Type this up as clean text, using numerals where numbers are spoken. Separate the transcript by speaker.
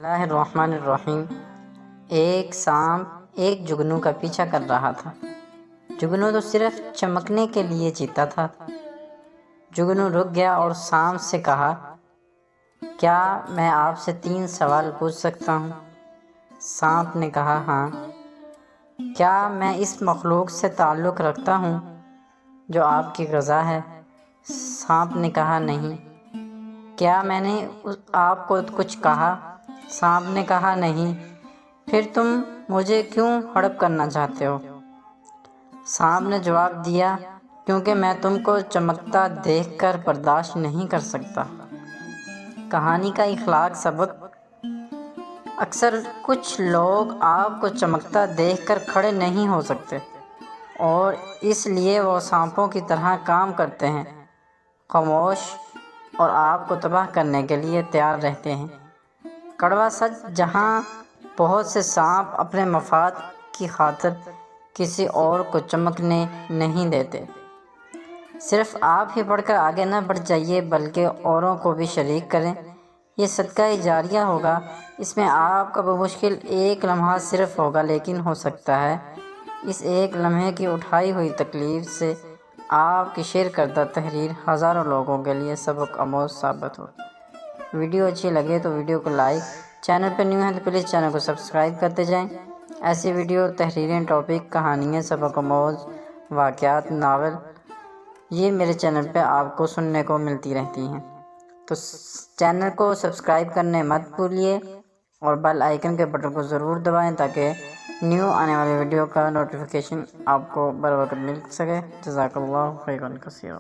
Speaker 1: اللہ الرحمن الرحیم۔ ایک سانپ ایک جگنو کا پیچھا کر رہا تھا۔ جگنو تو صرف چمکنے کے لیے جیتا تھا۔ جگنو رک گیا اور سانپ سے کہا، کیا میں آپ سے 3 سوال پوچھ سکتا ہوں؟ سانپ نے کہا، ہاں۔ کیا میں اس مخلوق سے تعلق رکھتا ہوں جو آپ کی غذا ہے؟ سانپ نے کہا، نہیں۔ کیا میں نے آپ کو کچھ کہا؟ سانپ نے کہا، نہیں۔ پھر تم مجھے کیوں ہڑپ کرنا چاہتے ہو؟ سانپ نے جواب دیا، کیونکہ میں تم کو چمکتا دیکھ کر برداشت نہیں کر سکتا۔ کہانی کا اخلاق سبق: اکثر کچھ لوگ آپ کو چمکتا دیکھ کر کھڑے نہیں ہو سکتے اور اس لیے وہ سانپوں کی طرح کام کرتے ہیں، خاموش اور آپ کو تباہ کرنے کے لیے تیار رہتے ہیں۔ کڑوا سچ: جہاں بہت سے سانپ اپنے مفاد کی خاطر کسی اور کو چمکنے نہیں دیتے، صرف آپ ہی بڑھ کر آگے نہ بڑھ جائیے بلکہ اوروں کو بھی شریک کریں۔ یہ صدقہ جاریہ ہوگا۔ اس میں آپ کا بمشکل ایک لمحہ صرف ہوگا، لیکن ہو سکتا ہے اس ایک لمحے کی اٹھائی ہوئی تکلیف سے آپ کی شیئر کردہ تحریر ہزاروں لوگوں کے لیے سبق آموز ثابت ہو۔ ویڈیو اچھی لگے تو ویڈیو کو لائک، چینل پر نیو ہیں تو پلیز چینل کو سبسکرائب کرتے جائیں۔ ایسی ویڈیو، تحریریں، ٹاپک، کہانیاں، سبق آموز واقعات، ناول، یہ میرے چینل پہ آپ کو سننے کو ملتی رہتی ہیں، تو چینل کو سبسکرائب کرنے مت بھولیے اور بیل آئیکن کے بٹن کو ضرور دبائیں تاکہ نیو آنے والی ویڈیو کا نوٹیفیکیشن آپ کو بروقت مل سکے۔ جزاک اللہ خیرا کثیرا۔